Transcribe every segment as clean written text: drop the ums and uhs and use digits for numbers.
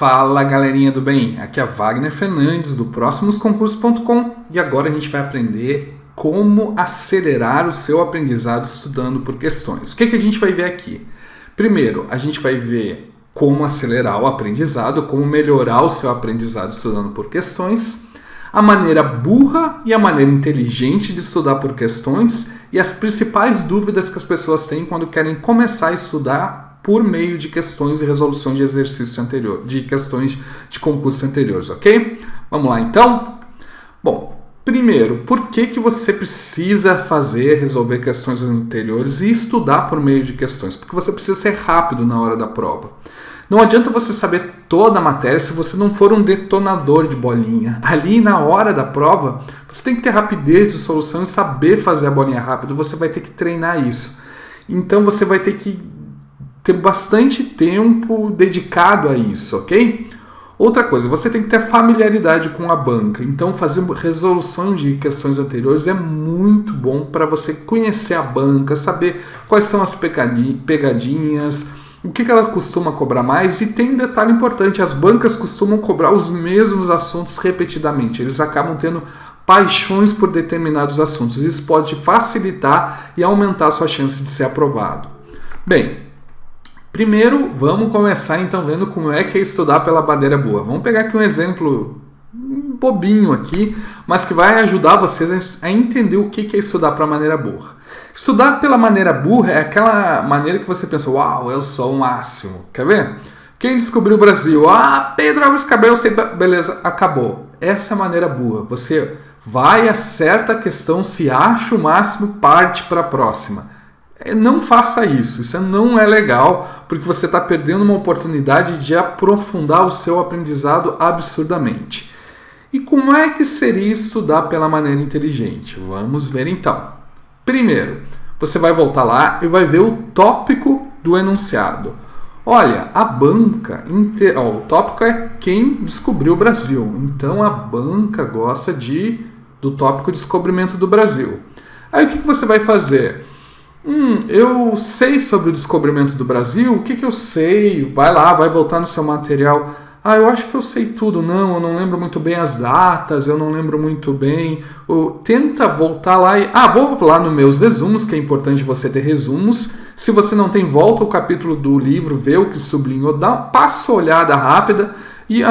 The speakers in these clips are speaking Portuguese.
Fala galerinha do bem, aqui é Wagner Fernandes do próximosconcursos.com e agora a gente vai aprender como acelerar o seu aprendizado estudando por questões. O que a gente vai ver aqui? Primeiro, a gente vai ver como acelerar o aprendizado, como melhorar o seu aprendizado estudando por questões, a maneira burra e a maneira inteligente de estudar por questões e as principais dúvidas que as pessoas têm quando querem começar a estudar por meio de questões e resolução de exercícios anteriores, de questões de concursos anteriores, ok? Vamos lá então? Bom, primeiro, por que você precisa resolver questões anteriores e estudar por meio de questões? Porque você precisa ser rápido na hora da prova. Não adianta você saber toda a matéria se você não for um detonador de bolinha. Ali na hora da prova, você tem que ter rapidez de solução e saber fazer a bolinha rápido. Você vai ter que treinar isso. Então você vai ter que ter bastante tempo dedicado a isso, ok? Outra coisa, você tem que ter familiaridade com a banca. Então fazer resolução de questões anteriores é muito bom para você conhecer a banca, saber quais são as pegadinhas, o que ela costuma cobrar mais. E tem um detalhe importante, as bancas costumam cobrar os mesmos assuntos repetidamente. Eles acabam tendo paixões por determinados assuntos. Isso pode facilitar e aumentar a sua chance de ser aprovado. Bem, primeiro, vamos começar então vendo como é que é estudar pela maneira boa. Vamos pegar aqui um exemplo bobinho aqui, mas que vai ajudar vocês a entender o que é estudar pela maneira burra. Estudar pela maneira burra é aquela maneira que você pensa, uau, eu sou o máximo. Quer ver? Quem descobriu o Brasil? Pedro Álvares Cabral, beleza, acabou. Essa é a maneira burra. Você vai, acerta a questão, se acha o máximo, parte para a próxima. Não faça isso, isso não é legal, porque você está perdendo uma oportunidade de aprofundar o seu aprendizado absurdamente. E como é que seria estudar pela maneira inteligente? Vamos ver então. Primeiro, você vai voltar lá e vai ver o tópico do enunciado. Olha, a banca, o tópico é quem descobriu o Brasil, então a banca gosta do tópico descobrimento do Brasil. Aí o que você vai fazer? Eu sei sobre o descobrimento do Brasil, o que eu sei? Vai lá, vai voltar no seu material. Eu acho que eu sei tudo. Não, eu não lembro muito bem as datas, eu não lembro muito bem. Tenta voltar lá e... vou lá nos meus resumos, que é importante você ter resumos. Se você não tem, volta ao capítulo do livro, vê o que sublinhou, passa uma olhada rápida e...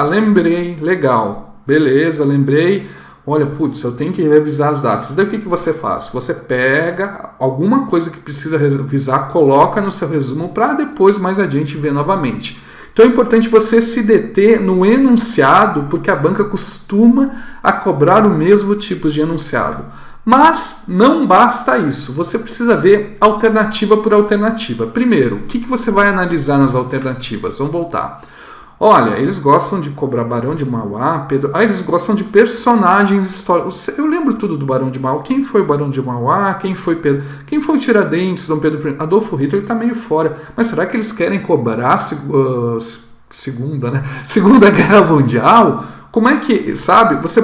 lembrei, legal. Beleza, lembrei. Olha, eu tenho que revisar as datas. Daí o que você faz? Você pega alguma coisa que precisa revisar, coloca no seu resumo para depois, mais adiante, ver novamente. Então é importante você se deter no enunciado, porque a banca costuma a cobrar o mesmo tipo de enunciado. Mas não basta isso, você precisa ver alternativa por alternativa. Primeiro, o que você vai analisar nas alternativas? Vamos voltar. Olha, eles gostam de cobrar Barão de Mauá, Pedro... eles gostam de personagens históricos. Eu lembro tudo do Barão de Mauá. Quem foi o Barão de Mauá? Quem foi Pedro? Quem foi o Tiradentes, Dom Pedro I? Adolfo Hitler está meio fora. Mas será que eles querem cobrar Segunda Guerra Mundial? Como é que, sabe? Você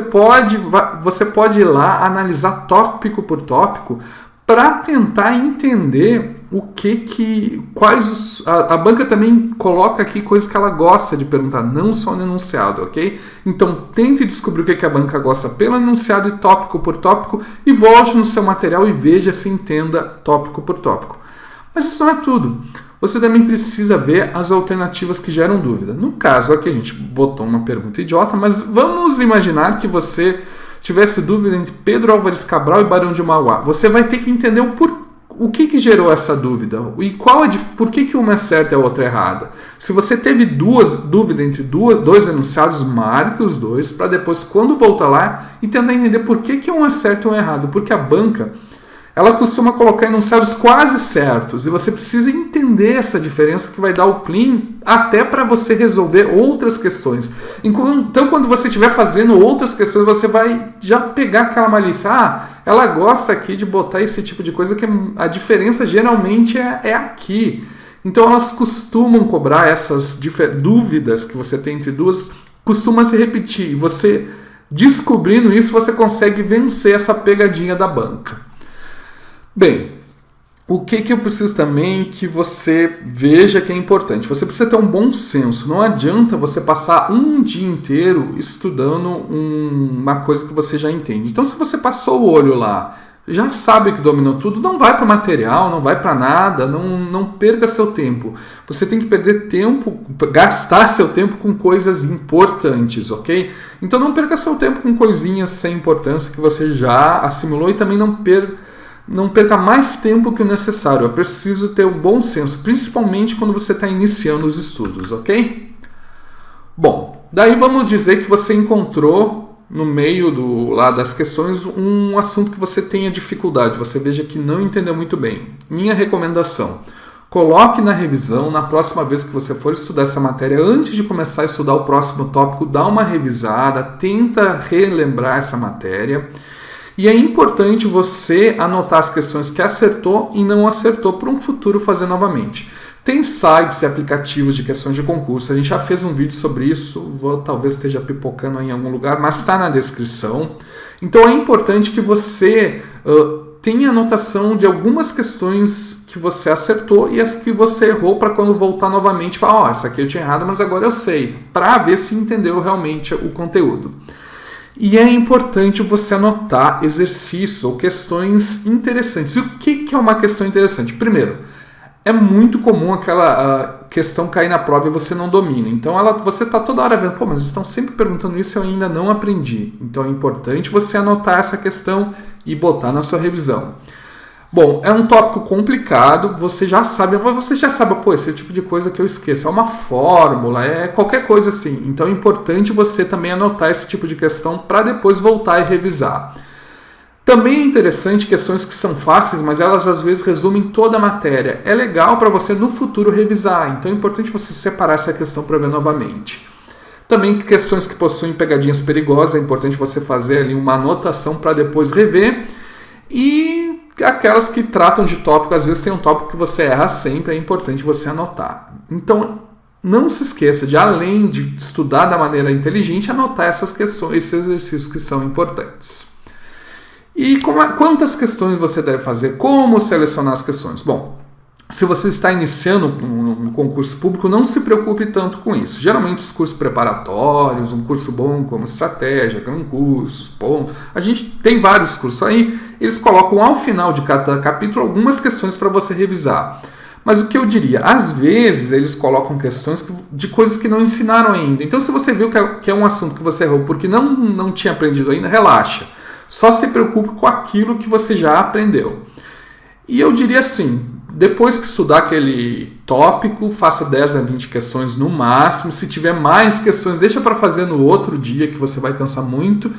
pode ir lá analisar tópico por tópico para tentar entender a banca também coloca aqui coisas que ela gosta de perguntar, não só no enunciado, ok? Então tente descobrir o que a banca gosta pelo enunciado e tópico por tópico e volte no seu material e veja se entenda tópico por tópico. Mas isso não é tudo. Você também precisa ver as alternativas que geram dúvida. No caso aqui a gente botou uma pergunta idiota, mas vamos imaginar que você tivesse dúvida entre Pedro Álvares Cabral e Barão de Mauá. Você vai ter que entender o que gerou essa dúvida e por que uma é certa e a outra é errada. Se você teve dúvidas entre dois enunciados, marque os dois para depois, quando voltar lá, e tentar entender por que um é certo e um é errado. Porque a banca, ela costuma colocar enunciados quase certos e você precisa entender essa diferença que vai dar o plim até para você resolver outras questões. Então, quando você estiver fazendo outras questões, você vai já pegar aquela malícia. Ela gosta aqui de botar esse tipo de coisa que a diferença geralmente é aqui. Então, elas costumam cobrar essas dúvidas que você tem entre duas, costuma se repetir. E você, descobrindo isso, você consegue vencer essa pegadinha da banca. Bem, O que eu preciso também que você veja que é importante? Você precisa ter um bom senso. Não adianta você passar um dia inteiro estudando uma coisa que você já entende. Então, se você passou o olho lá, já sabe que dominou tudo, não vai para material, não vai para nada, não perca seu tempo. Você tem que perder tempo, gastar seu tempo com coisas importantes, ok? Então, não perca seu tempo com coisinhas sem importância que você já assimilou e também não perca mais tempo que o necessário. É preciso ter um bom senso, principalmente quando você está iniciando os estudos, ok? Bom, daí vamos dizer que você encontrou no meio lá das questões um assunto que você tenha dificuldade, você veja que não entendeu muito bem. Minha recomendação: coloque na revisão, na próxima vez que você for estudar essa matéria, antes de começar a estudar o próximo tópico, dá uma revisada, tenta relembrar essa matéria. E é importante você anotar as questões que acertou e não acertou para um futuro fazer novamente. Tem sites e aplicativos de questões de concurso, a gente já fez um vídeo sobre isso, talvez esteja pipocando aí em algum lugar, mas está na descrição. Então é importante que você tenha anotação de algumas questões que você acertou e as que você errou para quando voltar novamente, falar, essa aqui eu tinha errado, mas agora eu sei, para ver se entendeu realmente o conteúdo. E é importante você anotar exercícios ou questões interessantes. E o que é uma questão interessante? Primeiro, é muito comum aquela questão cair na prova e você não domina. Então você está toda hora vendo, mas estão sempre perguntando isso e eu ainda não aprendi. Então é importante você anotar essa questão e botar na sua revisão. Bom, é um tópico complicado, você já sabe, esse tipo de coisa que eu esqueço, é uma fórmula, é qualquer coisa assim. Então é importante você também anotar esse tipo de questão para depois voltar e revisar. Também é interessante questões que são fáceis, mas elas às vezes resumem toda a matéria. É legal para você no futuro revisar, então é importante você separar essa questão para ver novamente. Também questões que possuem pegadinhas perigosas, é importante você fazer ali uma anotação para depois rever. E aquelas que tratam de tópico, às vezes tem um tópico que você erra sempre, é importante você anotar. Então, não se esqueça de, além de estudar da maneira inteligente, anotar essas questões, esses exercícios que são importantes. E quantas questões você deve fazer? Como selecionar as questões? Bom, se você está iniciando um concurso público, não se preocupe tanto com isso. Geralmente os cursos preparatórios, um curso bom como estratégia, concursos, ponto. A gente tem vários cursos aí, eles colocam ao final de cada capítulo algumas questões para você revisar. Mas o que eu diria, às vezes eles colocam questões de coisas que não ensinaram ainda. Então se você viu que é um assunto que você errou porque não tinha aprendido ainda, relaxa. Só se preocupe com aquilo que você já aprendeu. E eu diria assim, depois que estudar aquele tópico, faça 10 a 20 questões no máximo. Se tiver mais questões, deixa para fazer no outro dia, que você vai cansar muito.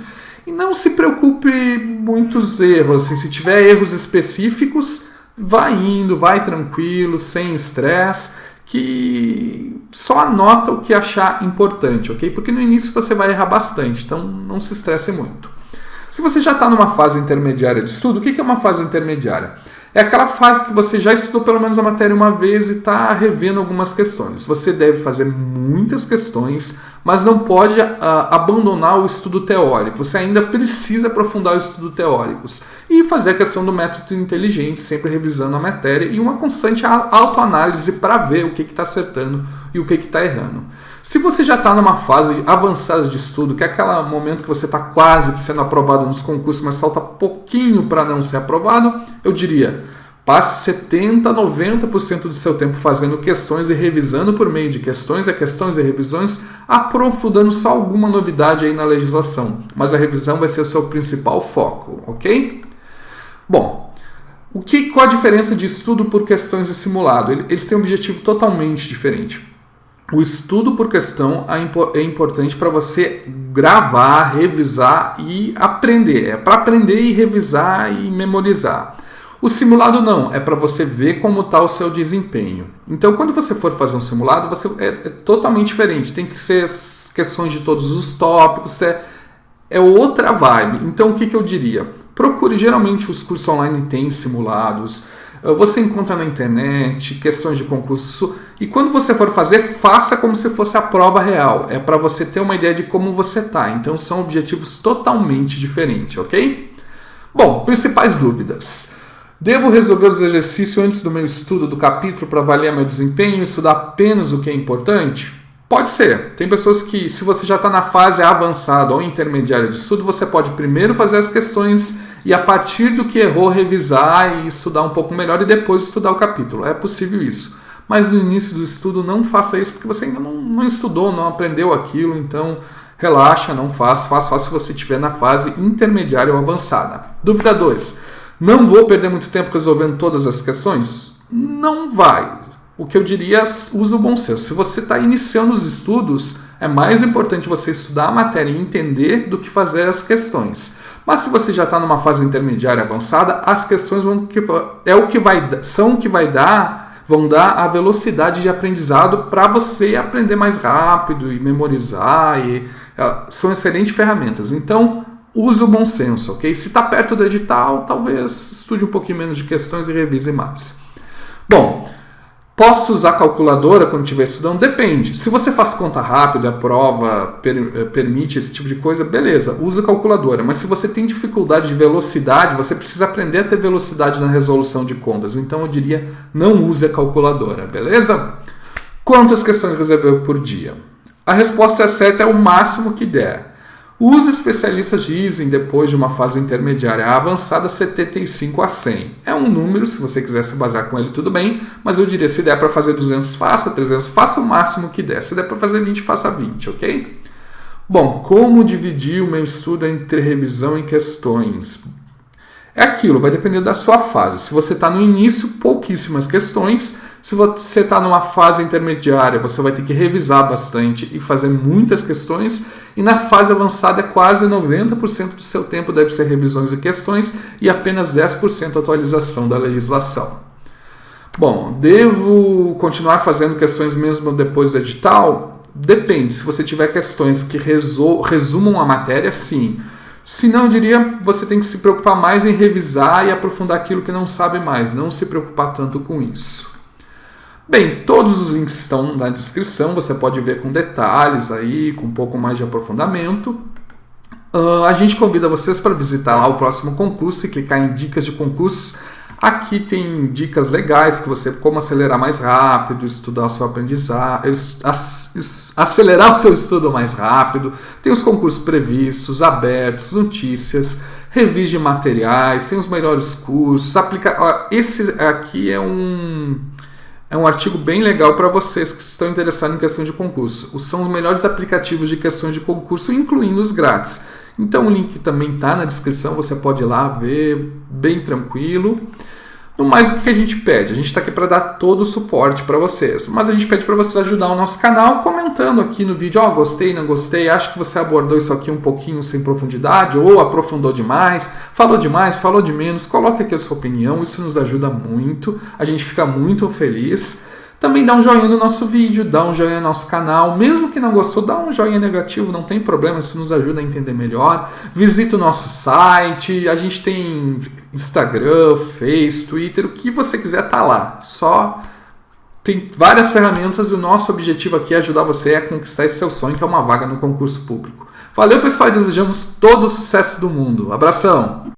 E não se preocupe muitos erros. Assim, se tiver erros específicos, vai indo, vai tranquilo, sem estresse, que só anota o que achar importante, ok? Porque no início você vai errar bastante, então não se estresse muito. Se você já está numa fase intermediária de estudo, o que é uma fase intermediária? É aquela fase que você já estudou pelo menos a matéria uma vez e está revendo algumas questões. Você deve fazer muitas questões, mas não pode abandonar o estudo teórico. Você ainda precisa aprofundar o estudo teórico e fazer a questão do método inteligente, sempre revisando a matéria e uma constante autoanálise para ver o que está acertando e o que está errando. Se você já está numa fase avançada de estudo, que é aquele momento que você está quase sendo aprovado nos concursos, mas falta pouquinho para não ser aprovado, eu diria, passe 70% a 90% do seu tempo fazendo questões e revisando por meio de questões e revisões, aprofundando só alguma novidade aí na legislação. Mas a revisão vai ser o seu principal foco, ok? Bom, qual a diferença de estudo por questões e simulado? Eles têm um objetivo totalmente diferente. O estudo por questão é importante para você gravar, revisar e aprender. É para aprender e revisar e memorizar. O simulado não, é para você ver como está o seu desempenho. Então, quando você for fazer um simulado, é totalmente diferente. Tem que ser questões de todos os tópicos, é outra vibe. Então, o que eu diria? Procure, geralmente os cursos online têm simulados. Você encontra na internet questões de concurso e quando você for fazer, faça como se fosse a prova real. É para você ter uma ideia de como você está. Então são objetivos totalmente diferentes, ok? Bom, principais dúvidas. Devo resolver os exercícios antes do meu estudo do capítulo para avaliar meu desempenho e estudar apenas o que é importante? Pode ser. Tem pessoas que, se você já está na fase avançada ou intermediária de estudo, você pode primeiro fazer as questões e, a partir do que errou, revisar e estudar um pouco melhor e depois estudar o capítulo. É possível isso. Mas no início do estudo não faça isso porque você ainda não estudou, não aprendeu aquilo, então relaxa, não faça só se você estiver na fase intermediária ou avançada. Dúvida 2. Não vou perder muito tempo resolvendo todas as questões? Não vai. O que eu diria, usa o bom senso. Se você está iniciando os estudos, é mais importante você estudar a matéria e entender do que fazer as questões. Mas se você já está numa fase intermediária avançada, as questões vão dar a velocidade de aprendizado para você aprender mais rápido e memorizar. São excelentes ferramentas. Então, use o bom senso, ok? Se está perto do edital, talvez estude um pouquinho menos de questões e revise mais. Bom, posso usar calculadora quando estiver estudando? Depende. Se você faz conta rápida, a prova permite esse tipo de coisa, beleza, usa calculadora. Mas se você tem dificuldade de velocidade, você precisa aprender a ter velocidade na resolução de contas. Então eu diria, não use a calculadora, beleza? Quantas questões resolveu por dia? A resposta certa é o máximo que der. Os especialistas dizem, depois de uma fase intermediária avançada, 75 a 100. É um número, se você quiser se basear com ele, tudo bem, mas eu diria, se der para fazer 200, faça, 300, faça o máximo que der. Se der para fazer 20, faça 20, ok? Bom, como dividir o meu estudo entre revisão e questões? É aquilo, vai depender da sua fase. Se você está no início, pouquíssimas questões. Se você está numa fase intermediária, você vai ter que revisar bastante e fazer muitas questões. E na fase avançada, quase 90% do seu tempo deve ser revisões e questões e apenas 10% atualização da legislação. Bom, devo continuar fazendo questões mesmo depois do edital? Depende. Se você tiver questões que resumam a matéria, sim. Se não, eu diria, você tem que se preocupar mais em revisar e aprofundar aquilo que não sabe mais. Não se preocupar tanto com isso. Bem, todos os links estão na descrição, você pode ver com detalhes aí, com um pouco mais de aprofundamento. A gente convida vocês para visitar lá o próximo concurso e clicar em dicas de concursos. Aqui tem dicas legais, como acelerar mais rápido, estudar o seu aprendizado, acelerar o seu estudo mais rápido. Tem os concursos previstos, abertos, notícias, revise materiais, tem os melhores cursos. Esse aqui é um artigo bem legal para vocês que estão interessados em questões de concurso. São os melhores aplicativos de questões de concurso, incluindo os grátis. Então o link também está na descrição, você pode ir lá ver, bem tranquilo. No mais, o que a gente pede? A gente está aqui para dar todo o suporte para vocês, mas a gente pede para vocês ajudar o nosso canal comentando aqui no vídeo, gostei, não gostei, acho que você abordou isso aqui um pouquinho sem profundidade, ou aprofundou demais, falou de menos, coloque aqui a sua opinião, isso nos ajuda muito, a gente fica muito feliz. Também dá um joinha no nosso vídeo, dá um joinha no nosso canal. Mesmo que não gostou, dá um joinha negativo, não tem problema, isso nos ajuda a entender melhor. Visita o nosso site, a gente tem Instagram, Face, Twitter, o que você quiser tá lá. Só tem várias ferramentas e o nosso objetivo aqui é ajudar você a conquistar esse seu sonho, que é uma vaga no concurso público. Valeu, pessoal, e desejamos todo o sucesso do mundo. Abração!